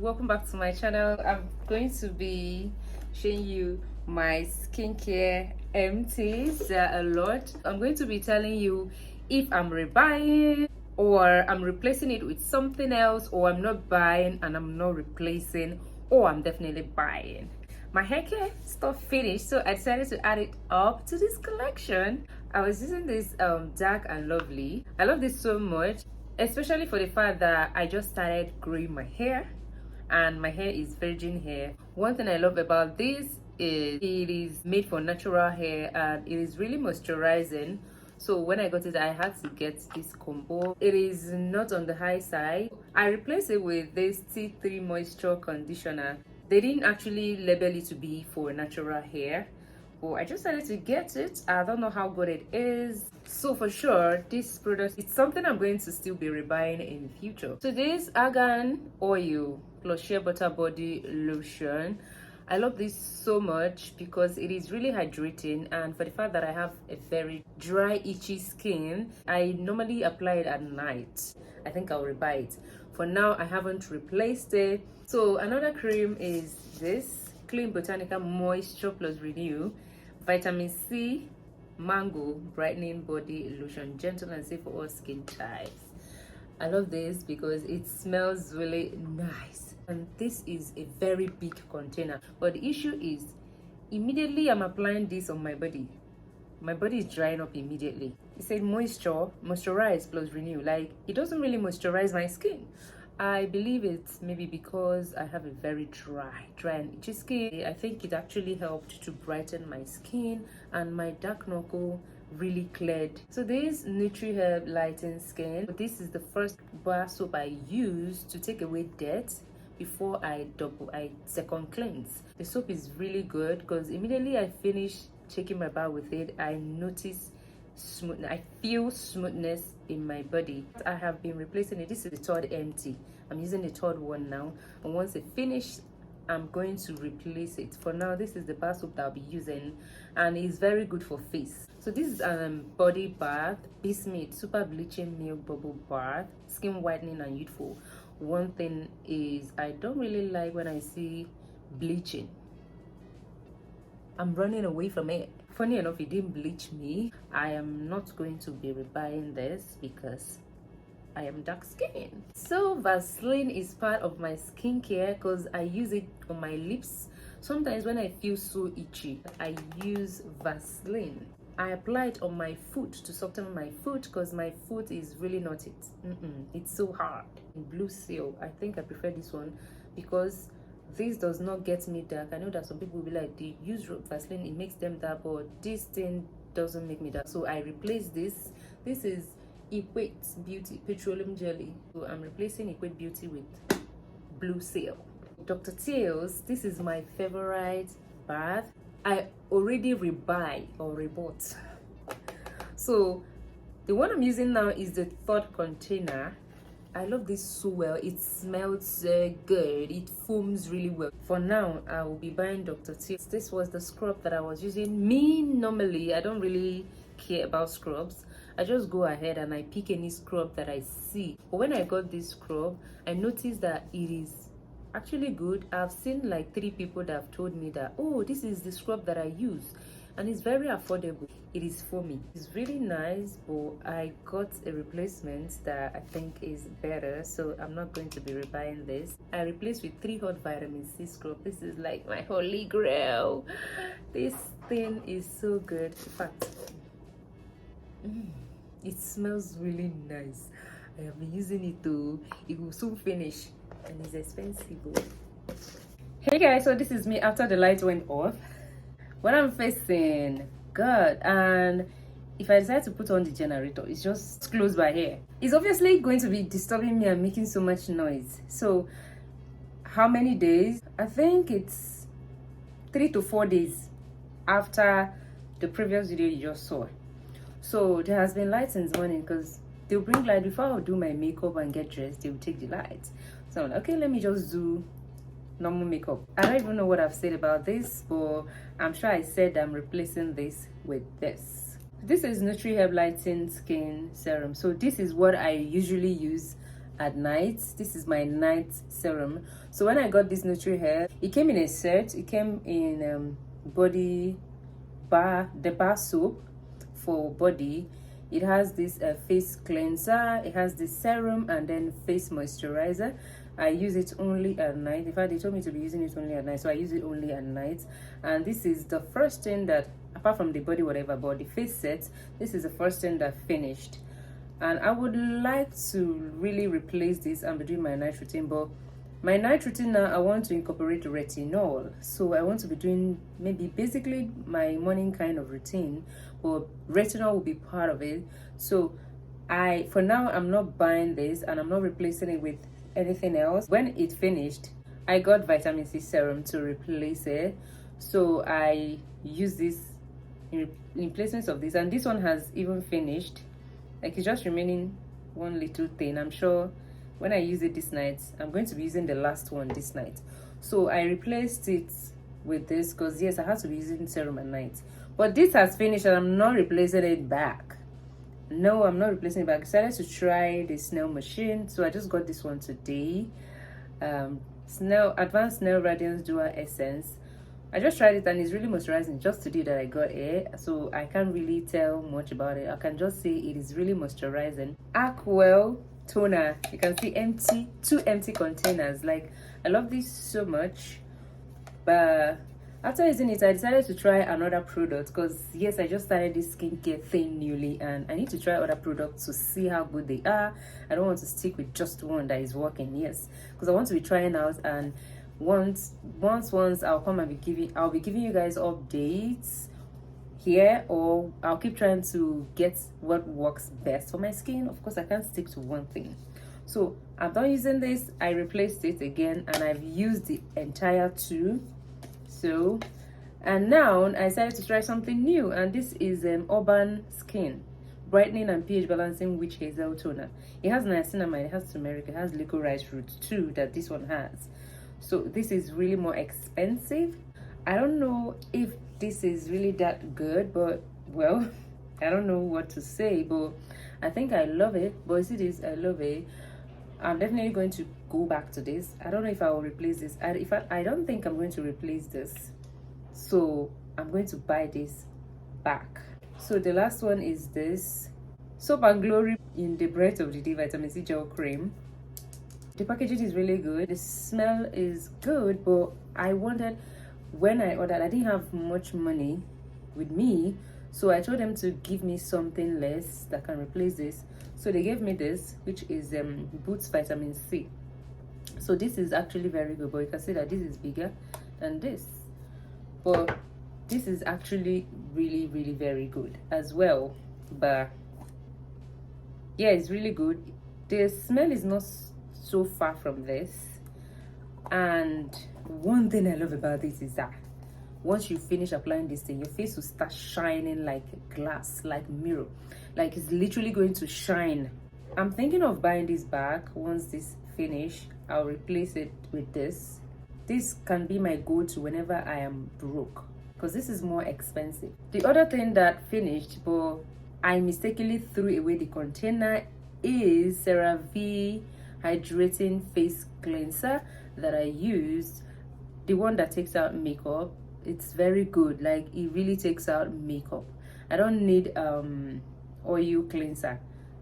welcome back to my channel. I'm going to be showing you my skincare empties. There are a lot. I'm going to be telling you if I'm rebuying or I'm replacing it with something else, or I'm not buying and I'm not replacing, or I'm definitely buying. My hair care stuff finished, so I decided to add it up to this collection. I was using this Dark and Lovely. I love this so much, especially for the fact that I just started growing my hair and my hair is virgin hair. One thing I love about this is it is made for natural hair and it is really moisturizing. So when I got it, I had to get this combo. It is not on the high side. I replaced it with this T3 moisture conditioner. They didn't actually label it to be for natural hair, but I just decided to get it. I don't know how good it is. So for sure, this product, it's something I'm going to still be rebuying in the future. So this argan oil plus shea butter body lotion, I love this so much because it is really hydrating, and for the fact that I have a very dry, itchy skin, I normally apply it at night. I think I'll rebuy it. For now, I haven't replaced it. So another cream is this Clean Botanica Moisture Plus Renew Vitamin C Mango Brightening Body Lotion, gentle and safe for all skin types. I love this because it smells really nice, and this is a very big container. But the issue is, immediately I'm applying this on my body is drying up immediately. It said moisturize plus renew. Like, it doesn't really moisturize my skin. I believe it's maybe because I have a very dry and itchy skin. I think it actually helped to brighten my skin, and my dark knuckle really cleared. So this NutriHerb Lighten Skin, this is the first bar soap I use to take away dirt before I second cleanse. The soap is really good because immediately I finish taking my bath with it, I notice smoothness. I feel smoothness in my body. I have been replacing it. This is the third empty. I'm using the third one now, and once it finished, I'm going to replace it. For now, this is the bar soap that I'll be using, and it's very good for face. So this is body bath, Bismuth super bleaching milk bubble bath, skin whitening and youthful. One thing is, I don't really like when I see bleaching. I'm running away from it. Funny enough, it didn't bleach me. I am not going to be rebuying this because I am dark skinned. So Vaseline is part of my skincare because I use it on my lips. Sometimes when I feel so itchy, I use Vaseline. I apply it on my foot to soften my foot because my foot is really not it. It's so hard. In Blue Seal, I think I prefer this one because this does not get me dark. I know that some people will be like, they use Vaseline, it makes them dark, but this thing doesn't make me dark. So I replace this. This is Equate Beauty Petroleum Jelly. So I'm replacing Equate Beauty with Blue Seal. Dr. Teal's, this is my favorite bath. I already rebuy or rebought. So the one I'm using now is the third container. I love this so well. It smells good. It foams really well. For now, I will be buying Dr. Teal's. This was the scrub that I was using. Me, normally, I don't really care about scrubs. I just go ahead and I pick any scrub that I see. But when I got this scrub, I noticed that it is actually good. I've seen like 3 people that have told me that, oh, this is the scrub that I use, and it's very affordable. It is foamy. It's really nice, but I got a replacement that I think is better, so I'm not going to be rebuying this. I replaced with 3 Hot Vitamin C scrub. This is like my holy grail. This thing is so good. In fact, it smells really nice. I have been using it too. It will soon finish, and it's expensive. Hey guys, so this is me after the light went off. What I'm facing, God, and if I decide to put on the generator, it's just close by here. It's obviously going to be disturbing me and making so much noise. So how many days? I think it's 3 to 4 days after the previous video you just saw. So there has been light since morning because they'll bring light before I'll do my makeup and get dressed. They'll take the light. So I'm like, okay, let me just do normal makeup. I don't even know what I've said about this, but I'm sure I said I'm replacing this with this. This is NutriHerb Lighten Skin Serum. So this is what I usually use at night. This is my night serum. So when I got this Nutri Hair, it came in a set. It came in body bar, the bar soap for body. It has this face cleanser, it has this serum, and then face moisturizer. I use it only at night. In fact, they told me to be using it only at night, so I use it only at night. And this is the first thing that, apart from the body whatever, but the face set, this is the first thing that finished. And I would like to really replace this and be doing my night routine, but my night routine now, I want to incorporate retinol. So I want to be doing maybe basically my morning kind of routine, but retinol will be part of it. So for now, I'm not buying this and I'm not replacing it with anything else. When it finished, I got vitamin C serum to replace it. So I use this in replacement of this, and this one has even finished. Like, it's just remaining one little thing. I'm sure when I use it this night, I'm going to be using the last one this night. So I replaced it with this because yes, I have to be using serum at night. But this has finished and I'm not replacing it back. No, I'm not replacing it back. I decided to try the snail machine, so I just got this one today. Advanced Snail Radiance Dual Essence. I just tried it and it's really moisturizing. Just today that I got it, so I can't really tell much about it. I can just say it is really moisturizing. Aquel toner. You can see two empty containers. Like, I love this so much, but after using it, I decided to try another product because yes, I just started this skincare thing newly and I need to try other products to see how good they are. I don't want to stick with just one that is working. Yes, because I want to be trying out, and once I'll come and I'll be giving you guys updates here, or I'll keep trying to get what works best for my skin. Of course, I can't stick to one thing. So I'm done using this. I replaced it again and I've used the entire two. So, and now I decided to try something new, and this is Urban Skin Brightening and pH Balancing Witch Hazel Toner. It has niacinamide, it has turmeric, it has licorice root too, that this one has. So this is really more expensive. I don't know if this is really that good, but well, I don't know what to say, but I think I love it. But see this, I love it. I'm definitely going to go back to this. I don't know if I will replace this. I don't think I'm going to replace this, so I'm going to buy this back. So the last one is this Soap and Glory in the Breath of the Day Vitamin C Gel Cream. The packaging is really good, the smell is good, but I wanted, when I ordered, I didn't have much money with me, so I told them to give me something less that can replace this. So they gave me this, which is Boots Vitamin C. So this is actually very good, but you can see that this is bigger than this, but this is actually really very good as well. But yeah, it's really good. The smell is not so far from this, and one thing I love about this is that once you finish applying this thing, your face will start shining like glass, like mirror, like it's literally going to shine. I'm thinking of buying this back. Once this finish, I'll replace it with this. This can be my go-to whenever I am broke, because this is more expensive. The other thing that finished, but I mistakenly threw away the container, is CeraVe Hydrating Face Cleanser that I used. The one that takes out makeup. It's very good. Like, it really takes out makeup. I don't need oil cleanser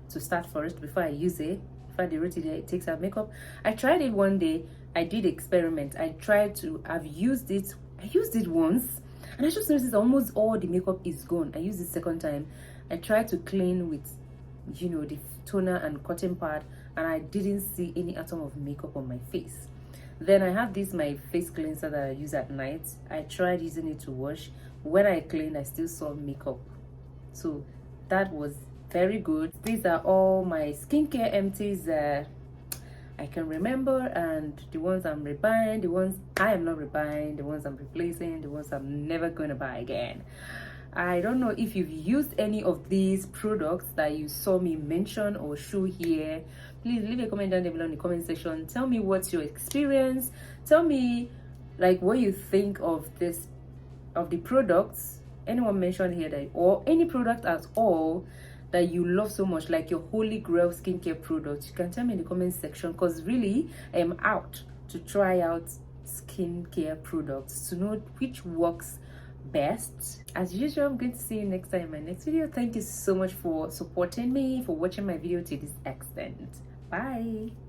to start first before I use it. In fact, the routine, it takes out makeup. I tried it one day. I did experiment. I've used it. I used it once and I just noticed almost all the makeup is gone. I used it second time. I tried to clean with, you know, the toner and cotton pad, and I didn't see any atom of makeup on my face. Then I have this, my face cleanser that I use at night. I tried using it to wash. When I cleaned, I still saw makeup. So that was very good. These are all my skincare empties that I can remember, and the ones I'm rebuying, the ones I am not rebuying, the ones I'm replacing, the ones I'm never gonna buy again. I don't know if you've used any of these products that you saw me mention or show here. Please leave a comment down below in the comment section. Tell me what's your experience. Tell me like what you think of this, of the products anyone mentioned here, that or any product at all that you love so much, like your holy grail skincare products, you can tell me in the comment section, because really I am out to try out skincare products to know which works best. As usual, I'm going to see you next time in my next video. Thank you so much for supporting me, for watching my video to this extent. Bye.